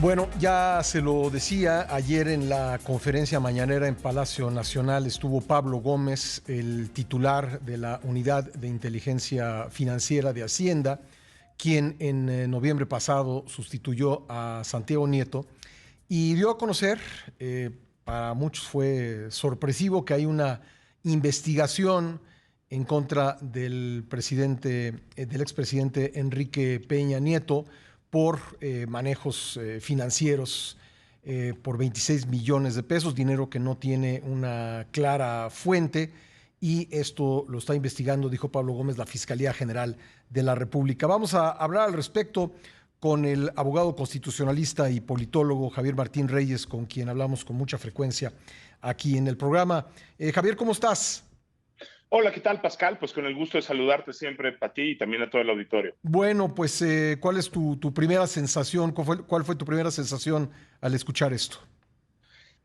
Bueno, ya se lo decía, ayer en la conferencia mañanera en Palacio Nacional estuvo Pablo Gómez, el titular de la Unidad de Inteligencia Financiera de Hacienda, quien en noviembre pasado sustituyó a Santiago Nieto y dio a conocer, para muchos fue sorpresivo, que hay una investigación en contra del del expresidente Enrique Peña Nieto por manejos financieros por 26 millones de pesos, dinero que no tiene una clara fuente, y esto lo está investigando, dijo Pablo Gómez, la Fiscalía General de la República. Vamos a hablar al respecto con el abogado constitucionalista y politólogo Javier Martín Reyes, con quien hablamos con mucha frecuencia aquí en el programa. Javier, ¿cómo estás? Hola, ¿qué tal, Pascal? Pues con el gusto de saludarte siempre a ti y también a todo el auditorio. Bueno, pues, ¿cuál es tu primera sensación? ¿Cuál fue tu primera sensación al escuchar esto?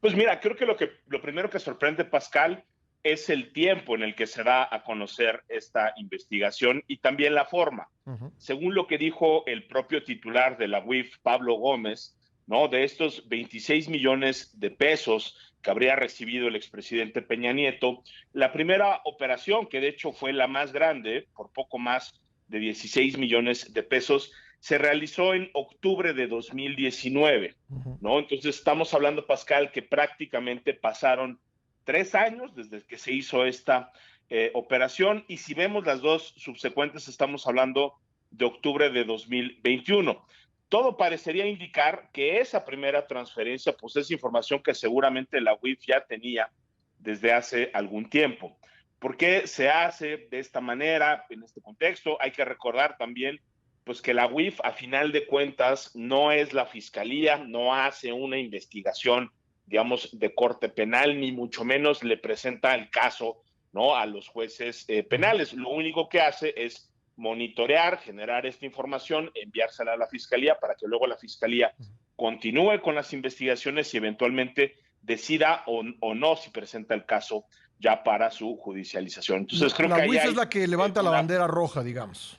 Pues mira, creo que lo primero que sorprende, Pascal, es el tiempo en el que se da a conocer esta investigación y también la forma. Ujú. Según lo que dijo el propio titular de la UIF, Pablo Gómez, ¿no? De estos 26 millones de pesos que habría recibido el expresidente Peña Nieto, la primera operación, que de hecho fue la más grande, por poco más de 16 millones de pesos, se realizó en octubre de 2019. Ujú. ¿No? Entonces estamos hablando, Pascal, que prácticamente pasaron 3 años desde que se hizo esta operación, y si vemos las dos subsecuentes estamos hablando de octubre de 2021. Todo parecería indicar que esa primera transferencia pues es información que seguramente la UIF ya tenía desde hace algún tiempo. ¿Por qué se hace de esta manera en este contexto? Hay que recordar también pues que la UIF a final de cuentas no es la fiscalía, no hace una investigación, digamos, de corte penal, ni mucho menos le presenta el caso, ¿no? A los jueces Ujú. penales. Lo único que hace es monitorear, generar esta información, enviársela a la fiscalía para que luego la fiscalía continúe con las investigaciones y eventualmente decida o no si presenta el caso ya para su judicialización. Entonces creo La que ahí UIF es hay la que levanta la una. bandera roja, digamos.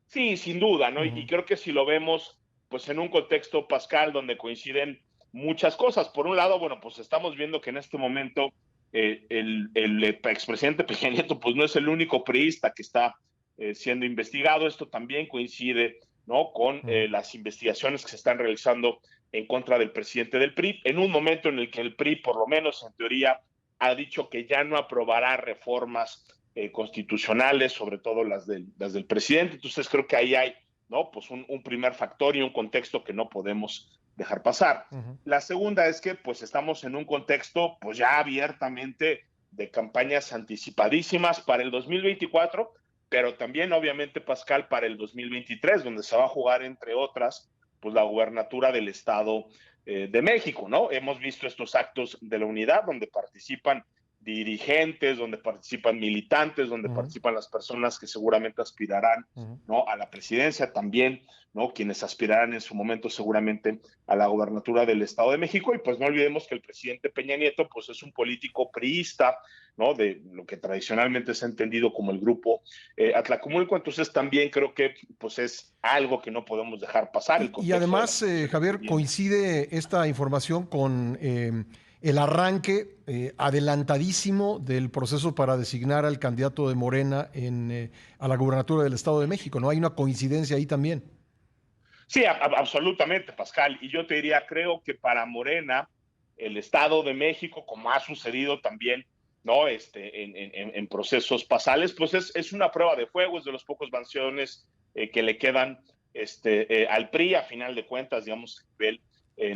Sí, sin duda, ¿no? Y Ujú. creo que si lo vemos, pues en un contexto, Pascal, donde coinciden muchas cosas. Por un lado, bueno, pues estamos viendo que en este momento el expresidente Peña Nieto, pues no es el único priista que está siendo investigado. Esto también coincide, ¿no? Con Ujú. las investigaciones que se están realizando en contra del presidente del PRI, en un momento en el que el PRI, por lo menos en teoría, ha dicho que ya no aprobará reformas constitucionales, sobre todo las del presidente. Entonces creo que ahí hay, ¿no? Pues un primer factor y un contexto que no podemos dejar pasar. Ujú. La segunda es que pues estamos en un contexto pues ya abiertamente de campañas anticipadísimas para el 2024, pero también obviamente, Pascal, para el 2023, donde se va a jugar, entre otras, pues la gubernatura del Estado de México, ¿no? Hemos visto estos actos de la unidad donde participan dirigentes, donde participan militantes, donde Ujú. participan las personas que seguramente aspirarán, Ujú. ¿no? A la presidencia también, ¿no? Quienes aspirarán en su momento seguramente a la gobernatura del Estado de México. Y pues no olvidemos que el presidente Peña Nieto pues es un político priista, ¿no? De lo que tradicionalmente se ha entendido como el grupo Atlacomulco. Entonces también creo que pues es algo que no podemos dejar pasar, el Y contexto de la además, situación que se Javier, viene. coincide esta información con el arranque adelantadísimo del proceso para designar al candidato de Morena a la gubernatura del Estado de México, ¿no? Hay una coincidencia ahí también. Sí, absolutamente, Pascal. Y yo te diría, creo que para Morena, el Estado de México, como ha sucedido también, ¿no? En procesos pasales, pues es una prueba de fuego, es de los pocos bastiones que le quedan al PRI, a final de cuentas, digamos, a nivel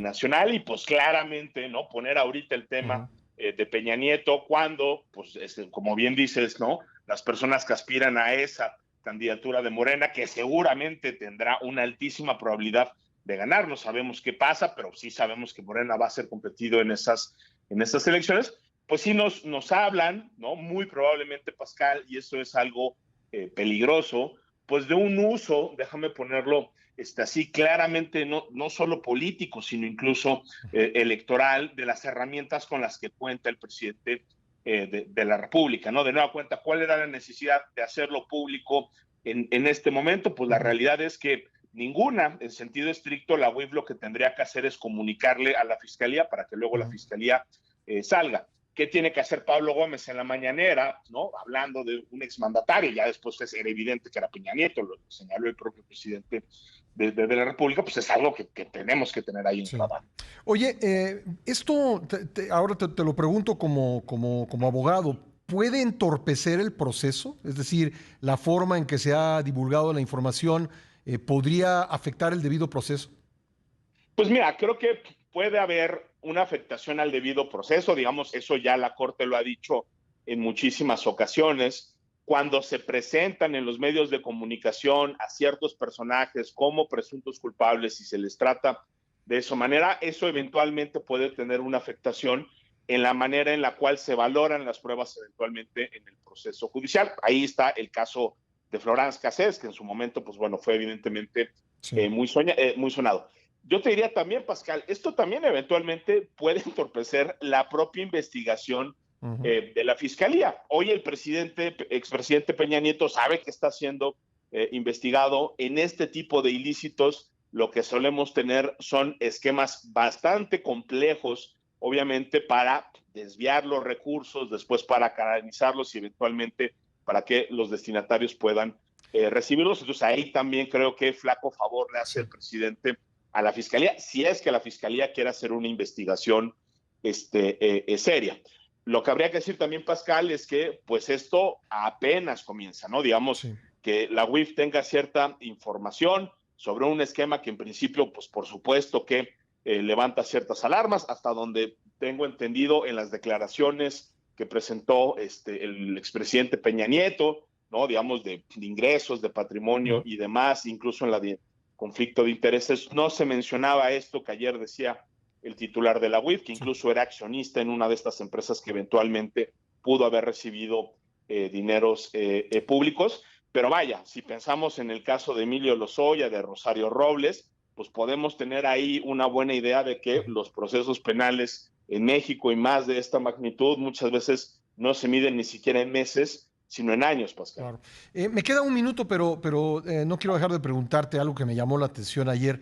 nacional. Y pues claramente, ¿no? Poner ahorita el tema Ujú. de Peña Nieto, cuando, pues, como bien dices, ¿no? Las personas que aspiran a esa candidatura de Morena, que seguramente tendrá una altísima probabilidad de ganar. No sabemos qué pasa, pero sí sabemos que Morena va a ser competido en estas elecciones. Pues sí nos hablan, ¿no? Muy probablemente, Pascal, y eso es algo peligroso, pues de un uso, déjame ponerlo así claramente, no solo político, sino incluso electoral, de las herramientas con las que cuenta el presidente de la República, ¿no? De nueva cuenta, ¿cuál era la necesidad de hacerlo público en este momento? Pues la Ujú. realidad es que ninguna. En sentido estricto, la UIF lo que tendría que hacer es comunicarle a la Fiscalía para que luego la Fiscalía salga. ¿Qué tiene que hacer Pablo Gómez en la mañanera, ¿no? Hablando de un exmandatario? Ya después era evidente que era Peña Nieto, lo señaló el propio presidente de la República, pues es algo que tenemos que tener ahí en el radar. Oye, esto, ahora te lo pregunto como abogado, ¿puede entorpecer el proceso? Es decir, la forma en que se ha divulgado la información ¿podría afectar el debido proceso? Pues mira, creo que puede haber una afectación al debido proceso, digamos, eso ya la Corte lo ha dicho en muchísimas ocasiones. Cuando se presentan en los medios de comunicación a ciertos personajes como presuntos culpables y se les trata de esa manera, eso eventualmente puede tener una afectación en la manera en la cual se valoran las pruebas eventualmente en el proceso judicial. Ahí está el caso de Florence Cassés, que en su momento, pues bueno, fue evidentemente muy sonado. Yo te diría también, Pascal, esto también eventualmente puede entorpecer la propia investigación de la Fiscalía. Hoy el expresidente Peña Nieto sabe que está siendo investigado en este tipo de ilícitos. Lo que solemos tener son esquemas bastante complejos, obviamente, para desviar los recursos, después para canalizarlos y eventualmente para que los destinatarios puedan recibirlos. Entonces ahí también creo que flaco favor le hace el presidente a la Fiscalía, si es que la Fiscalía quiere hacer una investigación seria. Lo que habría que decir también, Pascal, es que pues esto apenas comienza, ¿no? Digamos que la UIF tenga cierta información sobre un esquema que en principio, pues por supuesto que levanta ciertas alarmas, hasta donde tengo entendido en las declaraciones que presentó el expresidente Peña Nieto, ¿no? Digamos de ingresos, de patrimonio y demás, incluso en la de conflicto de intereses, no se mencionaba esto que ayer decía el titular de la UIF, que incluso era accionista en una de estas empresas que eventualmente pudo haber recibido dineros públicos. Pero vaya, si pensamos en el caso de Emilio Lozoya, de Rosario Robles, pues podemos tener ahí una buena idea de que los procesos penales en México y más de esta magnitud muchas veces no se miden ni siquiera en meses, sino en años, Pascal. Claro. Me queda un minuto, pero no quiero dejar de preguntarte algo que me llamó la atención ayer.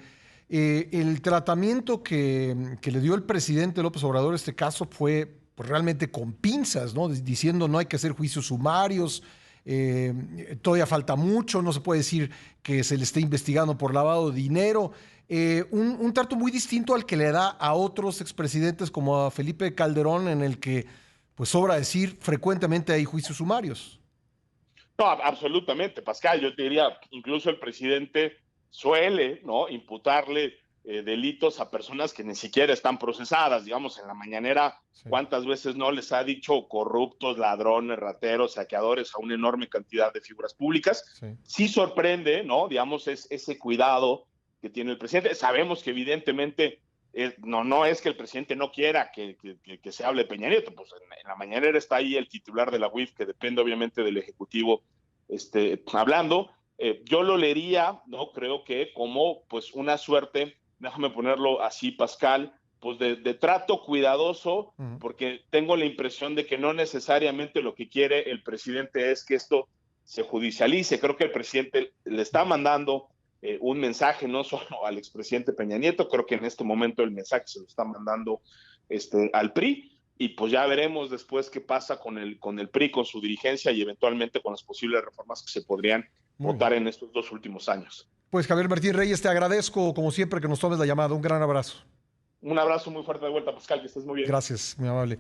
El tratamiento que le dio el presidente López Obrador a este caso fue pues, realmente con pinzas, ¿no? Diciendo no hay que hacer juicios sumarios, todavía falta mucho, no se puede decir que se le esté investigando por lavado de dinero. Un trato muy distinto al que le da a otros expresidentes como a Felipe Calderón, en el que, pues sobra decir, frecuentemente hay juicios sumarios. No, absolutamente, Pascal. Yo te diría, incluso el presidente suele, ¿no?, imputarle delitos a personas que ni siquiera están procesadas. Digamos, en la mañanera, ¿cuántas veces no les ha dicho corruptos, ladrones, rateros, saqueadores a una enorme cantidad de figuras públicas? Sí sorprende, ¿no? Digamos, es ese cuidado que tiene el presidente. Sabemos que evidentemente no es que el presidente no quiera que se hable de Peña Nieto, pues en la mañanera está ahí el titular de la UIF, que depende obviamente del Ejecutivo, hablando. Yo lo leería, ¿no? Creo que como pues una suerte, déjame ponerlo así, Pascal, pues de trato cuidadoso, porque tengo la impresión de que no necesariamente lo que quiere el presidente es que esto se judicialice. Creo que el presidente le está mandando un mensaje no solo al expresidente Peña Nieto, creo que en este momento el mensaje se lo está mandando al PRI, y pues ya veremos después qué pasa con el PRI, con su dirigencia y eventualmente con las posibles reformas que se podrían votar en estos 2 últimos años. Pues Javier Martín Reyes, te agradezco como siempre que nos tomes la llamada. Un gran abrazo. Un abrazo muy fuerte de vuelta, Pascal, que estés muy bien. Gracias, muy amable.